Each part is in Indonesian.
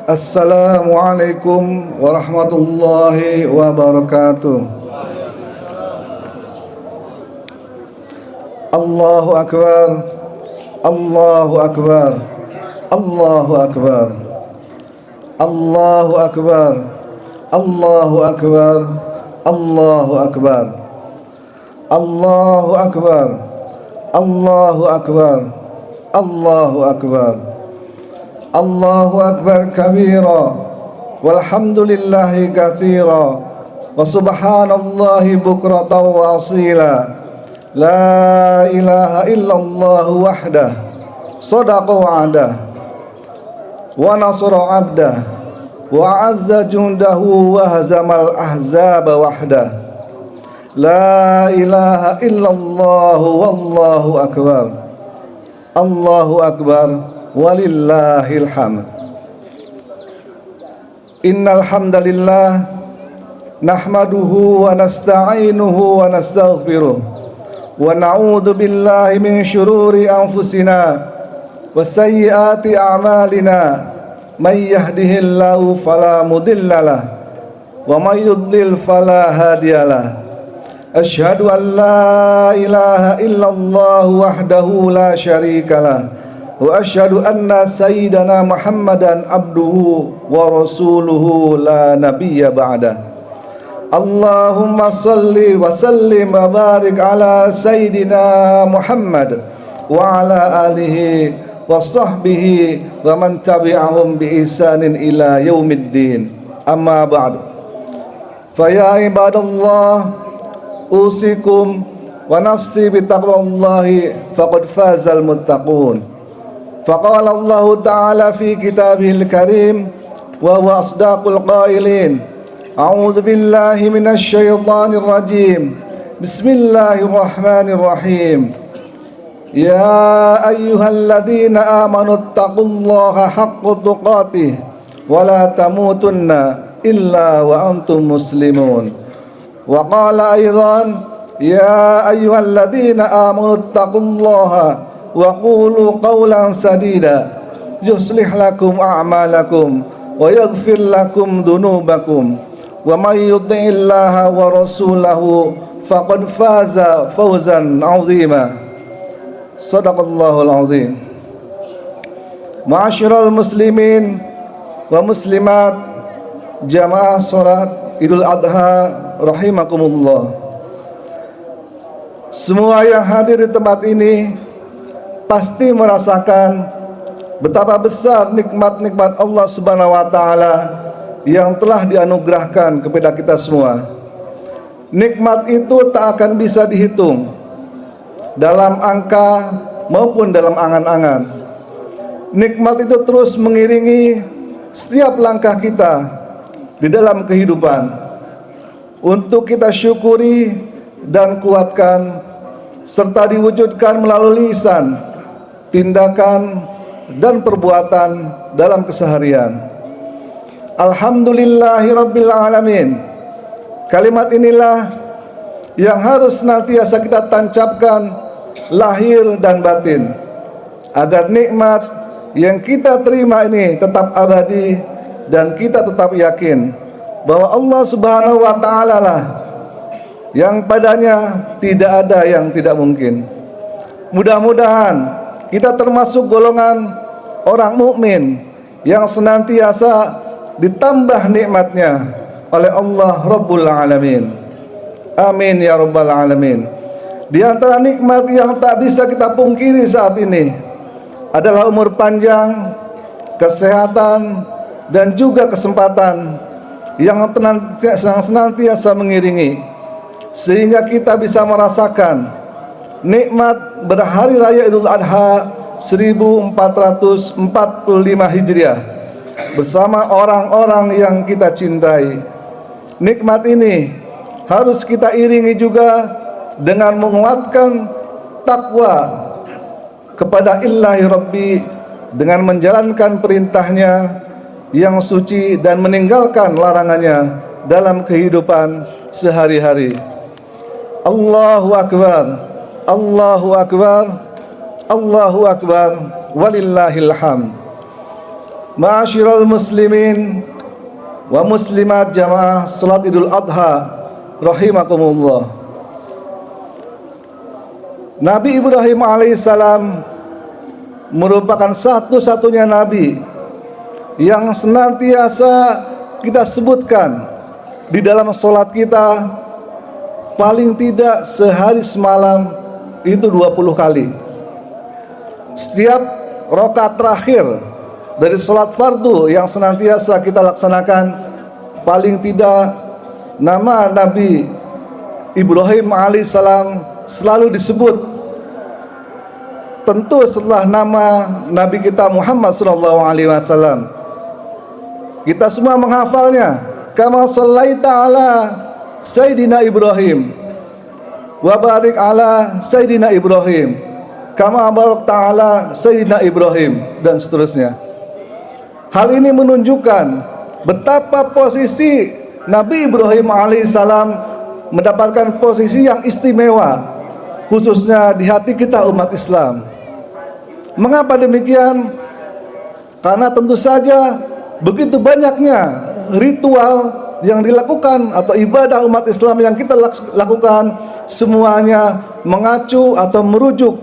Assalamualaikum warahmatullahi wabarakatuh. Allahu akbar, Allahu akbar, Allahu akbar, Allahu akbar, Allahu akbar, Allahu akbar, Allahu akbar, Allahu akbar, Allahu akbar, Allahu akbar kabira, walhamdulillahi katsira, wa subhanallahi bukratan wa asila. La ilaha illallah wahdah, sadaqa wa'dah, wa nasara abdah, wa azza jundahu wa hazamal ahzaba wahdah. La ilaha illallah wallahu akbar. Allahu akbar walillahil hamd. Innal hamdalillah nahmaduhu wa nasta'inuhu wa nastaghfiruh wa na'udzu billahi min syururi anfusina wa sayyiati a'malina. May yahdihillahu fala mudhillalah wa may yudlil fala hadiyalah. Asyhadu an la ilaha illallah wahdahu la syarikalah wa asyhadu anna sayyidana Muhammadan abduhu wa rasuluhu la nabiyya ba'dah. Allahumma salli wa sallim wa barik ala sayyidina Muhammad wa ala alihi wa sahbihi wa man tabi'ahum bi ihsanin ila yaumiddin. Amma ba'du. Fa ya ibadallah, usikum wa nafsi bitaqwallahi faqad fazal muttaqun. Faqala Allah Ta'ala fi kitabihil karim wa huwa asdaqul qailin. A'udzu billahi minasy syaithanir rajim. Bismillahirrahmanirrahim. Ya ayyuhalladzina amanu taqullaha haqqa tuqatih wa la tamutunna illa wa antum muslimun. Wa qala aidan ya ayyuhalladzina amanu taqullaha wa qulu qawlan sadida yuslih lakum a'malakum wa yaghfir lakum dhunubakum wa may yuti'illaha wa rasulahu faqad faza fawzan 'azima. Shadaqallahul 'azim. Ma'asyiral muslimin wa muslimat, jamaah salat Idul Adha rahimakumullah. Semua yang hadir di tempat ini pasti merasakan betapa besar nikmat-nikmat Allah Subhanahu wa taala yang telah dianugerahkan kepada kita semua. Nikmat itu tak akan bisa dihitung dalam angka maupun dalam angan-angan. Nikmat itu terus mengiringi setiap langkah kita di dalam kehidupan. Untuk kita syukuri dan kuatkan serta diwujudkan melalui lisan, tindakan dan perbuatan dalam keseharian. Alhamdulillahirabbil alamin. Kalimat inilah yang harus senantiasa kita tancapkan lahir dan batin, agar nikmat yang kita terima ini tetap abadi dan kita tetap yakin bahwa Allah Subhanahu wa taala lah yang padanya tidak ada yang tidak mungkin. Mudah-mudahan kita termasuk golongan orang mukmin yang senantiasa ditambah nikmatnya oleh Allah Rabbul Alamin. Amin ya Rabbal Alamin. Di antara nikmat yang tak bisa kita pungkiri saat ini adalah umur panjang, kesehatan, dan juga kesempatan yang senantiasa mengiringi, sehingga kita bisa merasakan nikmat berhari raya Idul Adha 1445 Hijriah bersama orang-orang yang kita cintai. Nikmat ini harus kita iringi juga dengan menguatkan takwa kepada Ilahi Rabbi, dengan menjalankan perintahnya yang suci dan meninggalkan larangannya dalam kehidupan sehari-hari. Allahu Akbar, Allahu Akbar, Allahu Akbar, walillahil hamd. Ma'asyiral muslimin wa muslimat jamaah salat Idul Adha rahimakumullah. Nabi Ibrahim alaihissalam merupakan satu-satunya nabi yang senantiasa kita sebutkan di dalam salat kita, paling tidak sehari semalam itu 20 kali. Setiap rakaat terakhir dari salat fardu yang senantiasa kita laksanakan, paling tidak nama Nabi Ibrahim alaihissalam selalu disebut. Tentu setelah nama Nabi kita Muhammad sallallahu alaihi wasallam. Kita semua menghafalnya. Kama shallaita ala Sayyidina Ibrahim wa barik ala Sayyidina Ibrahim kama barakta ala Sayyidina Ibrahim, dan seterusnya. Hal ini menunjukkan betapa posisi Nabi Ibrahim alaihissalam mendapatkan posisi yang istimewa, khususnya di hati kita umat Islam. Mengapa demikian? Karena tentu saja begitu banyaknya ritual yang dilakukan atau ibadah umat Islam yang kita lakukan, semuanya mengacu atau merujuk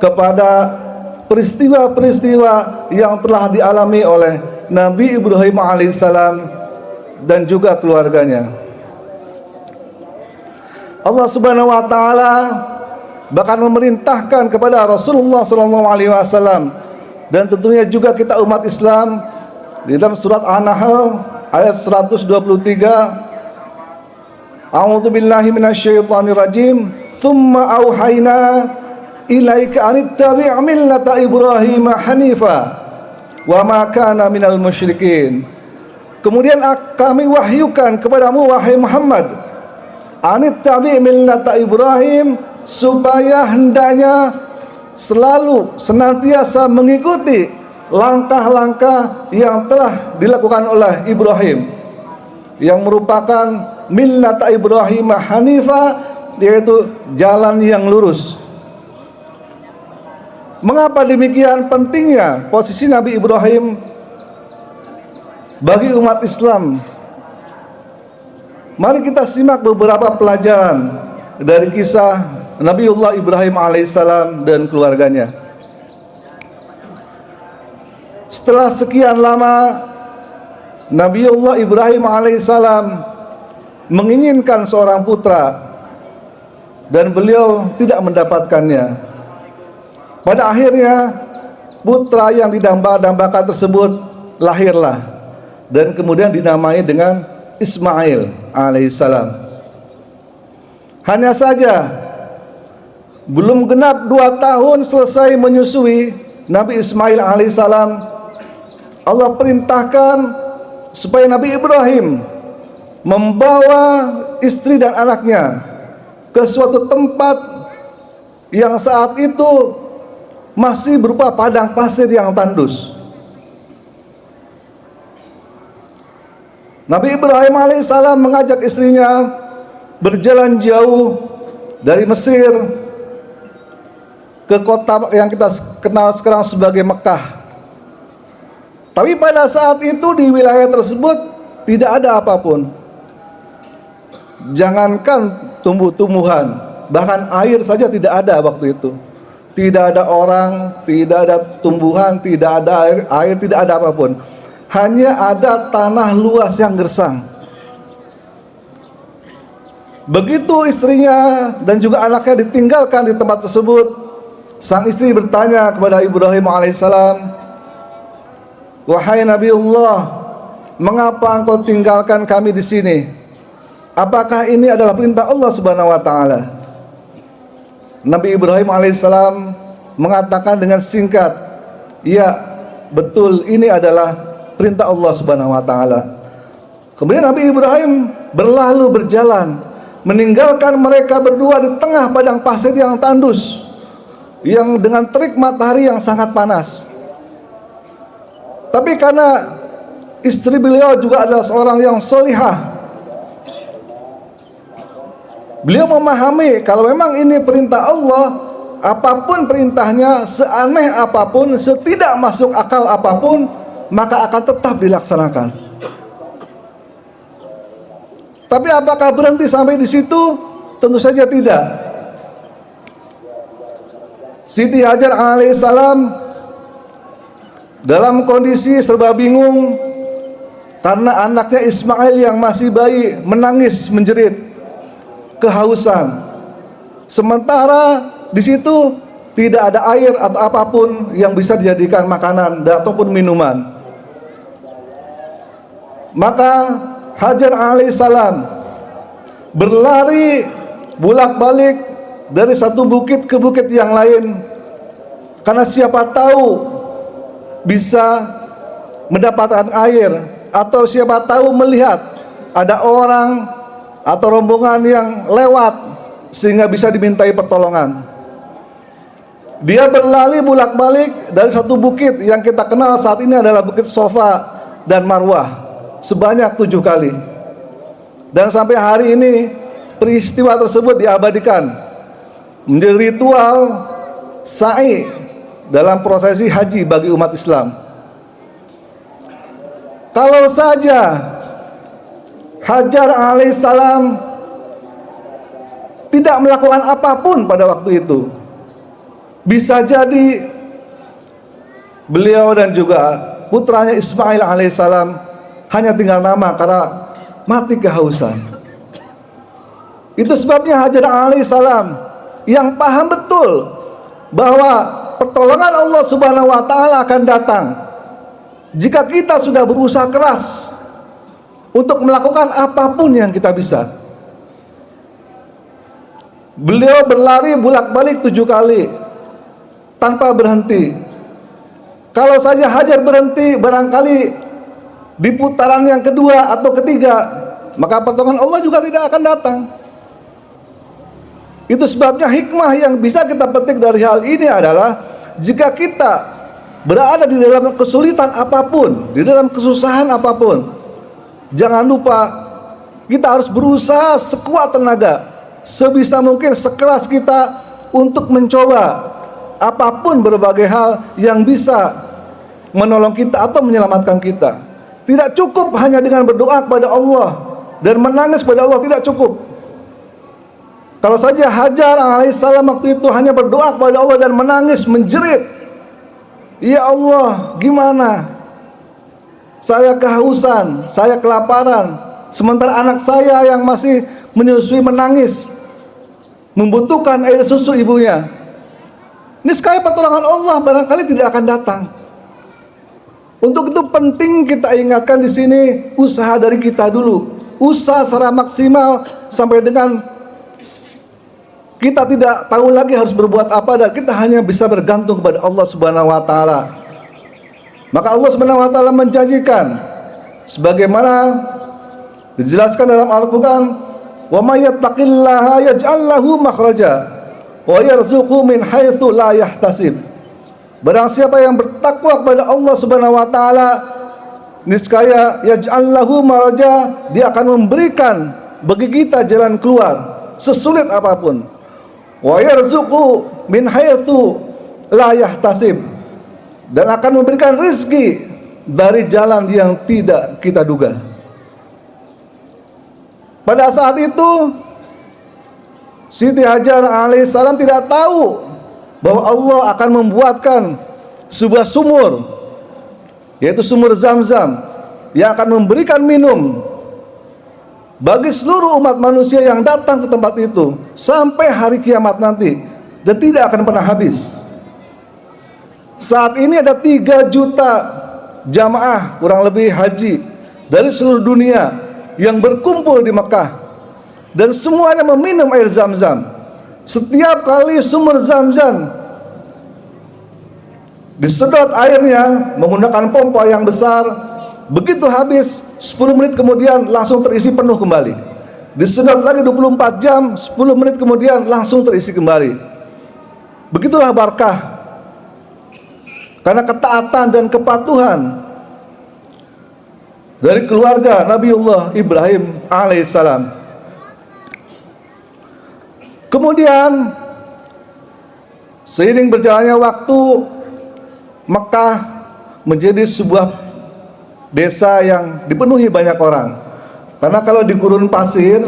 kepada peristiwa-peristiwa yang telah dialami oleh Nabi Ibrahim alaihissalam dan juga keluarganya. Allah Subhanahu wa taala bahkan memerintahkan kepada Rasulullah sallallahu alaihi wasallam, dan tentunya juga kita umat Islam, di dalam surat An-Nahl ayat 123, A'udzu billahi minasyaitonir rajim, tsumma auhayna ilaika anittabi' millata Ibrahim hanifa wa ma kana minal musyrikin. Kemudian kami wahyukan kepadamu wahai Muhammad, anittabi' millata Ibrahim, supaya hendaknya selalu senantiasa mengikuti langkah-langkah yang telah dilakukan oleh Ibrahim, yang merupakan millata Ibrahim hanifa, yaitu jalan yang lurus. Mengapa demikian pentingnya posisi Nabi Ibrahim bagi umat Islam? Mari kita simak beberapa pelajaran dari kisah Nabiullah Ibrahim alaihissalam dan keluarganya. Setelah sekian lama Nabiullah Ibrahim alaihissalam menginginkan seorang putra dan beliau tidak mendapatkannya. Pada akhirnya putra yang didamba-dambakan tersebut lahirlah dan kemudian dinamai dengan Ismail alaihissalam. Hanya saja belum genap 2 tahun selesai menyusui Nabi Ismail alaihissalam, Allah perintahkan supaya Nabi Ibrahim membawa istri dan anaknya ke suatu tempat yang saat itu masih berupa padang pasir yang tandus. Nabi Ibrahim alaihissalam mengajak istrinya berjalan jauh dari Mesir ke kota yang kita kenal sekarang sebagai Mekah. Tapi pada saat itu di wilayah tersebut tidak ada apapun. Jangankan tumbuh-tumbuhan, bahkan air saja tidak ada waktu itu. Tidak ada orang, tidak ada tumbuhan, tidak ada air, tidak ada apapun. Hanya ada tanah luas yang gersang. Begitu istrinya dan juga anaknya ditinggalkan di tempat tersebut, sang istri bertanya kepada Ibrahim alaihissalam, "Wahai Nabiullah, mengapa engkau tinggalkan kami di sini? Apakah ini adalah perintah Allah Subhanahu wa taala?" Nabi Ibrahim alaihissalam mengatakan dengan singkat, "Ya, betul, ini adalah perintah Allah Subhanahu wa taala." Kemudian Nabi Ibrahim berlalu berjalan, meninggalkan mereka berdua di tengah padang pasir yang tandus, yang dengan terik matahari yang sangat panas. Tapi karena istri beliau juga adalah seorang yang solihah, beliau memahami kalau memang ini perintah Allah, apapun perintahnya, seaneh apapun, setidak masuk akal apapun, maka akan tetap dilaksanakan. Tapi apakah berhenti sampai di situ? Tentu saja tidak. Siti Hajar alaihissalam dalam kondisi serba bingung karena anaknya Ismail yang masih bayi menangis menjerit kehausan. Sementara di situ tidak ada air atau apapun yang bisa dijadikan makanan ataupun minuman. Maka Hajar alaihissalam berlari bolak-balik dari satu bukit ke bukit yang lain, karena siapa tahu bisa mendapatkan air, atau siapa tahu melihat ada orang atau rombongan yang lewat sehingga bisa dimintai pertolongan. Dia berlari bolak-balik dari satu bukit yang kita kenal saat ini adalah Bukit Sofa dan Marwah sebanyak 7 kali. Dan sampai hari ini peristiwa tersebut diabadikan menjadi ritual sa'i dalam prosesi haji bagi umat Islam. Kalau saja Hajar alaihissalam tidak melakukan apapun pada waktu itu, bisa jadi beliau dan juga putranya Ismail alaihissalam hanya tinggal nama karena mati kehausan. Itu sebabnya Hajar alaihissalam yang paham betul bahwa pertolongan Allah Subhanahu wa taala akan datang jika kita sudah berusaha keras untuk melakukan apapun yang kita bisa. Beliau berlari bolak-balik 7 kali tanpa berhenti. Kalau saja Hajar berhenti, barangkali di putaran yang kedua atau ketiga, maka pertolongan Allah juga tidak akan datang. Itu sebabnya hikmah yang bisa kita petik dari hal ini adalah jika kita berada di dalam kesulitan apapun, di dalam kesusahan apapun, jangan lupa kita harus berusaha sekuat tenaga, sebisa mungkin sekeras kita untuk mencoba apapun berbagai hal yang bisa menolong kita atau menyelamatkan kita. Tidak cukup hanya dengan berdoa kepada Allah dan menangis kepada Allah, tidak cukup. Kalau saja Hajar alaihissalam waktu itu hanya berdoa kepada Allah dan menangis menjerit, "Ya Allah, gimana? Saya kehausan, saya kelaparan, sementara anak saya yang masih menyusui menangis, membutuhkan air susu ibunya." Niscaya pertolongan Allah barangkali tidak akan datang. Untuk itu penting kita ingatkan di sini usaha dari kita dulu, usaha secara maksimal sampai dengan kita tidak tahu lagi harus berbuat apa dan kita hanya bisa bergantung kepada Allah Subhanahu wa taala. Maka Allah Subhanahu wa taala menjanjikan sebagaimana dijelaskan dalam Al-Qur'an, "Wa may yattaqillaha yaj'al lahu makhraja wa yarzuqhu min haitsu la yahtasib." Barang siapa yang bertakwa kepada Allah Subhanahu wa taala, niscaya yaj'al lahu makhraja, dia akan memberikan bagi kita jalan keluar sesulit apapun. Wa yarzuqhu min haitsu la yahtasib, dan akan memberikan rezeki dari jalan yang tidak kita duga. Pada saat itu Siti Hajar alaihissalam tidak tahu bahwa Allah akan membuatkan sebuah sumur, yaitu sumur Zam-Zam, yang akan memberikan minum bagi seluruh umat manusia yang datang ke tempat itu sampai hari kiamat nanti, dan tidak akan pernah habis. Saat ini ada 3 juta jamaah kurang lebih haji dari seluruh dunia yang berkumpul di Mekah, dan semuanya meminum air Zam-Zam. Setiap kali sumur Zam-Zam disedot airnya menggunakan pompa yang besar, begitu habis 10 menit kemudian langsung terisi penuh kembali. Disedot lagi 24 jam, 10 menit kemudian langsung terisi kembali. Begitulah barakah karena ketaatan dan kepatuhan dari keluarga Nabiullah Ibrahim alaihissalam. Kemudian seiring berjalannya waktu, Mekah menjadi sebuah desa yang dipenuhi banyak orang. Karena kalau di gurun pasir,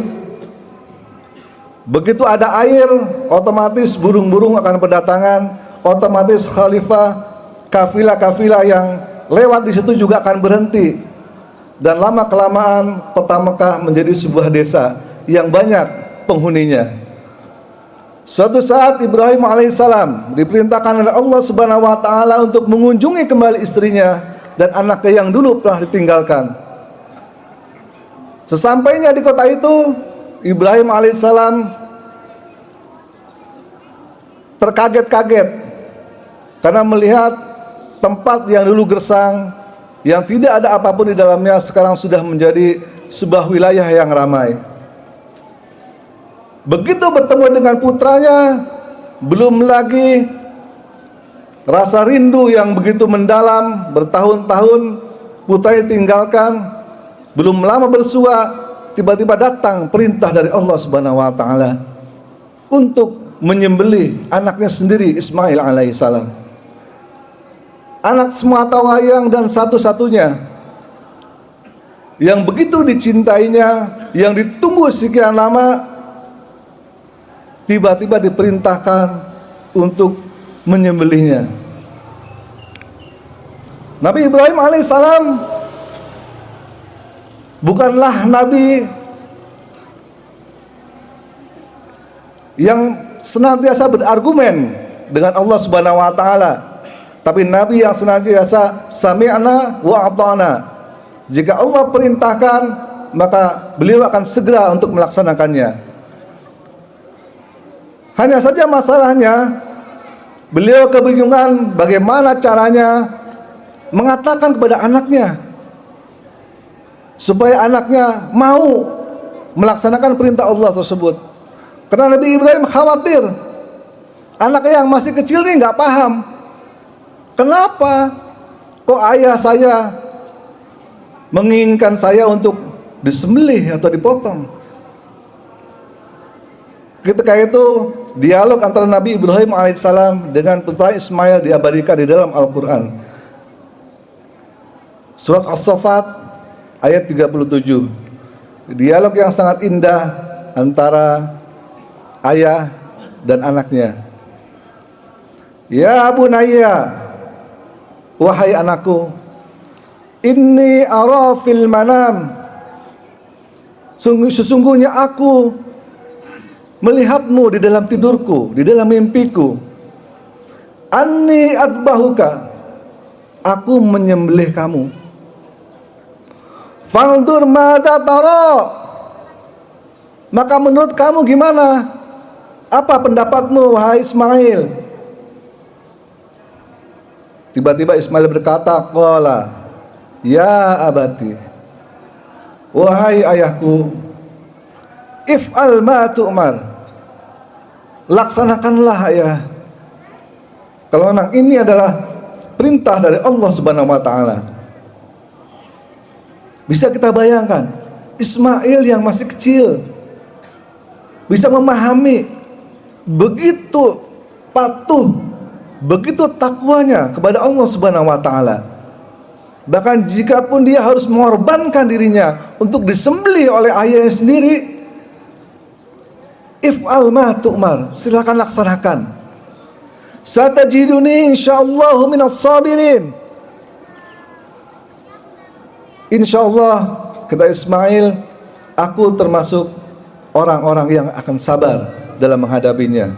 begitu ada air, otomatis burung-burung akan berdatangan, otomatis khalifah, kafilah-kafilah yang lewat di situ juga akan berhenti. Dan lama kelamaan kota Mekah menjadi sebuah desa yang banyak penghuninya. Suatu saat Ibrahim alaihissalam diperintahkan oleh Allah Subhanahu wa taala untuk mengunjungi kembali istrinya dan anaknya yang dulu pernah ditinggalkan. Sesampainya di kota itu, Ibrahim alaihissalam terkaget-kaget karena melihat tempat yang dulu gersang, yang tidak ada apapun di dalamnya, sekarang sudah menjadi sebuah wilayah yang ramai. Begitu bertemu dengan putranya, belum lagi rasa rindu yang begitu mendalam, bertahun-tahun putranya tinggalkan, belum lama bersua, tiba-tiba datang perintah dari Allah Subhanahu wa taala untuk menyembelih anaknya sendiri, Ismail alaihissalam. Anak semata wayang dan satu-satunya yang begitu dicintainya, yang ditunggu sekian lama, tiba-tiba diperintahkan untuk menyembelihnya. Nabi Ibrahim alaihissalam bukanlah nabi yang senantiasa berargumen dengan Allah Subhanahu wa taala, tapi nabi yang senantiasa sami'na wa ata'na. Jika Allah perintahkan, maka beliau akan segera untuk melaksanakannya. Hanya saja masalahnya, beliau kebingungan bagaimana caranya mengatakan kepada anaknya supaya anaknya mau melaksanakan perintah Allah tersebut. Karena Nabi Ibrahim khawatir anaknya yang masih kecil ini nggak paham. Kenapa kok ayah saya menginginkan saya untuk disembelih atau dipotong? Ketika itu dialog antara Nabi Ibrahim alaihissalam dengan putra Ismail diabadikan di dalam Al-Quran. Surat As-Saffat ayat 37. Dialog yang sangat indah antara ayah dan anaknya. Ya bunayya, wahai anakku, inni ara fil manam, sesungguhnya aku melihatmu di dalam tidurku, di dalam mimpiku. Anni adbahuka, aku menyembelih kamu. Fandur madza tara, maka menurut kamu gimana? Apa pendapatmu wahai Ismail? Tiba-tiba Ismail berkata, qala ya abati, wahai ayahku, if'al ma tu'mar, laksanakanlah ya. Kalau memang ini adalah perintah dari Allah Subhanahu wa taala. Bisa kita bayangkan Ismail yang masih kecil bisa memahami, begitu patuh, begitu takwanya kepada Allah Subhanahu wa taala. Bahkan jika pun dia harus mengorbankan dirinya untuk disembelih oleh ayahnya sendiri, if'al ma tu'mar, silakan laksanakan. Satajiduni insyaallah minas sabirin. Insyaallah, kata Ismail, aku termasuk orang-orang yang akan sabar dalam menghadapinya.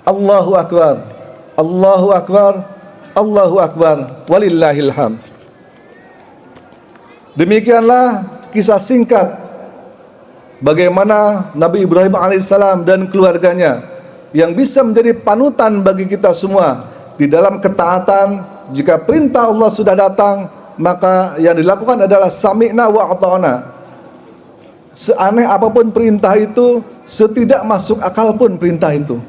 Allahu akbar, Allahu akbar, Allahu akbar, walillahil hamd. Demikianlah kisah singkat bagaimana Nabi Ibrahim alaihissalam dan keluarganya yang bisa menjadi panutan bagi kita semua di dalam ketaatan. Jika perintah Allah sudah datang, maka yang dilakukan adalah sami'na wa ata'na. Seaneh apapun perintah itu, setidak masuk akal pun perintah itu.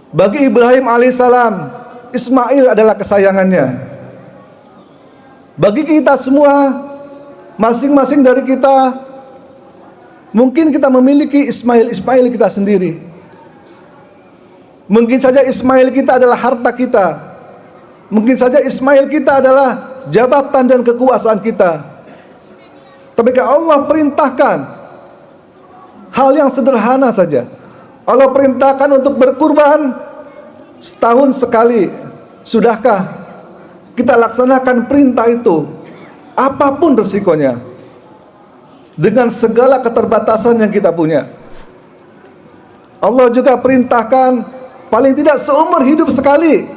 Bagi Ibrahim alaihissalam, Ismail adalah kesayangannya. Bagi kita semua, masing-masing dari kita, mungkin kita memiliki Ismail kita sendiri. Mungkin saja Ismail kita adalah harta kita. Mungkin saja Ismail kita adalah jabatan dan kekuasaan kita. Tapi kalau Allah perintahkan hal yang sederhana saja, Allah perintahkan untuk berkurban setahun sekali, sudahkah kita laksanakan perintah itu apapun resikonya, dengan segala keterbatasan yang kita punya? Allah juga perintahkan paling tidak seumur hidup sekali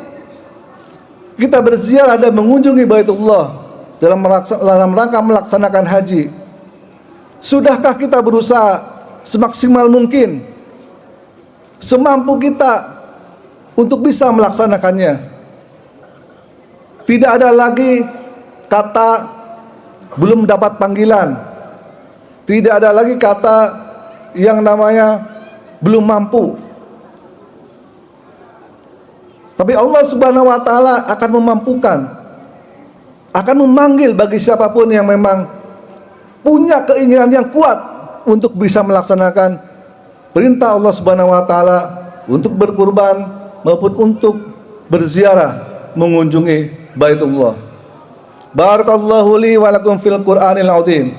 kita berziarah dan mengunjungi Baitullah dalam rangka melaksanakan haji. Sudahkah kita berusaha semaksimal mungkin, semampu kita untuk bisa melaksanakannya? Tidak ada lagi kata belum dapat panggilan, tidak ada lagi kata yang namanya belum mampu. Tapi Allah Subhanahu wa taala akan memampukan, akan memanggil bagi siapapun yang memang punya keinginan yang kuat untuk bisa melaksanakan perintah Allah Subhanahu wa taala untuk berkurban maupun untuk berziarah mengunjungi Baitullah. Barakallahu li wa lakum fil Qur'anil azim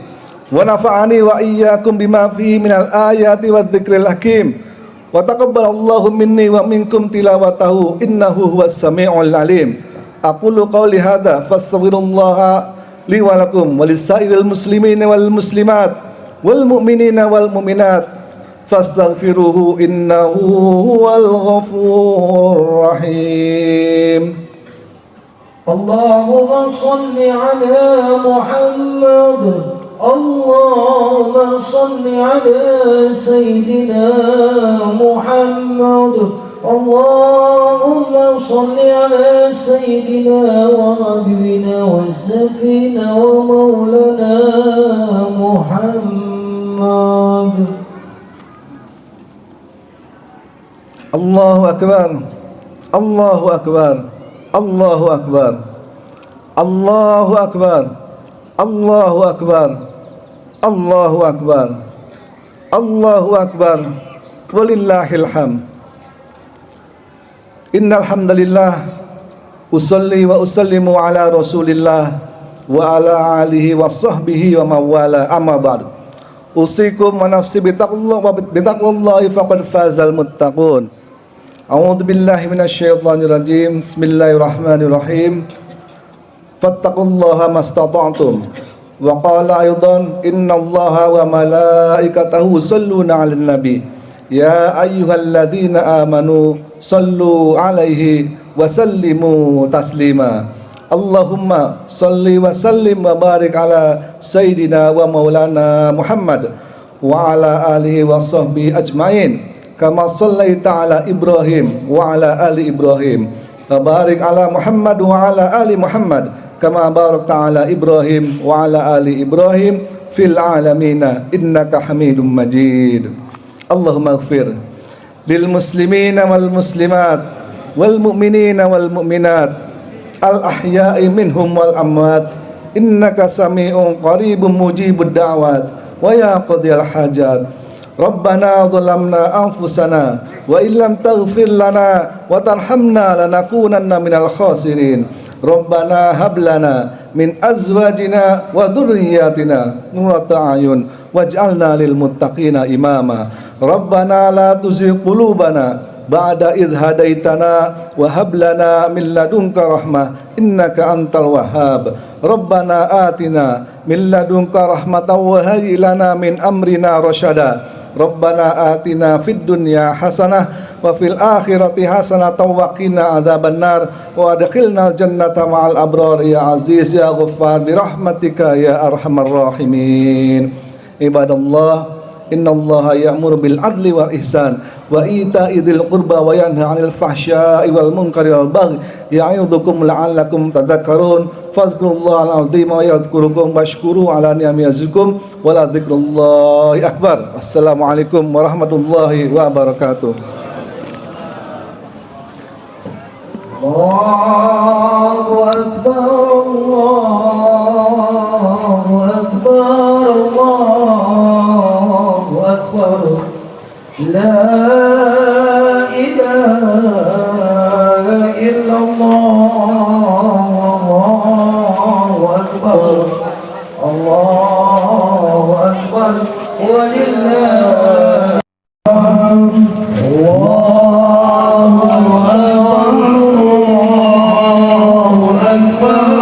wa nafa'ani wa iyyakum bima fihi minal ayati wadh-dhikril hakim wa taqabbalallahu minni wa minkum tilawatahu innahu huwas samiul alim. Aqulu qawli hadza fastaghfirullaha li wa lakum wa lisairil muslimina wal muslimat wal mu'minina wal mu'minat fastaghfiruhu innahu huwal ghafurur rahim. Allahumma shalli ala Muhammad, Allahumma shalli ala Sayyidina Muhammad, Allahumma shalli ala Sayyidina wa Habibina wa Safina wa Maulana Muhammad. Allahu Akbar, Allahu Akbar, Allahu Akbar, Allahu Akbar, Allahu Akbar, Allahu Akbar, Allahu Akbar, walillahil hamd. Innal hamdalillah usolli wa usallimu ala Rasulillah wa ala alihi wa sahbihi wa mawala, amma ba'du. Usikum wa nafsi bitaqwallahi faqad fazal muttaqun. A'udzu billahi minasyaitonir rajim. Bismillahirrahmanirrahim. Fattaqullaha mastata'tum. Wa qala aidan innallaha wa malaikatahu yusholluna 'alan nabi. Ya ayyuhalladzina amanu sallu 'alaihi wa sallimu taslima. Allahumma salli wa sallim wa barik ala sayyidina wa maulana Muhammad wa ala alihi wa sahbihi ajmain. Kama sallaita ala Ibrahim wa ala ali Ibrahim wa barik ala Muhammad wa ala ali Muhammad kama barakta ala Ibrahim wa ala ali Ibrahim fil alamina innaka Hamidum Majid. Allahumma ighfir lil muslimina wal muslimat wal mu'minina wal mu'minat al ahya'i minhum wal amwat innaka sami'un qaribun mujibud da'wat wa ya qadiyal hajat. Rabbana zalamna anfusana wa illam taghfir lana wa tarhamna lanakunanna minal khasirin. Rabbana hab lana min azwajina wa dhurriyyatina qurrata a'yun waj'alna lil muttaqina imama. Rabbana la tuzigh qulubana ba'da idh hadaitana wa hab lana min ladunka rahmah innaka antal wahhab. Rabbana atina min ladunka rahmatan wa hayyi lana min amrina rasyada. Rabbana atina fid dunya hasanah wa fil akhirati hasanah wa qina adzabannar wa adkhilnal jannata ma'al abrar ya aziz ya ghaffar bi rahmatika ya arhamar rahimin. Ibadallah, innallaha ya'muru bil adli wal ihsan wa ita'i dzil qurba wa yanha 'anil fahsya'i wal munkari wal baghi ya'idzukum la'allakum tadhakkarun. Fadhkurullahal azim wa yadhkurukum washkuru ala ni'ami yazikum wa la dzikrullahi akbar. Wassalamualaikum warahmatullahi wabarakatuh. Allahu akbar, Allahu akbar, Allahu akbar. La ilaha illallah. الله أكبر ولله الله أكبر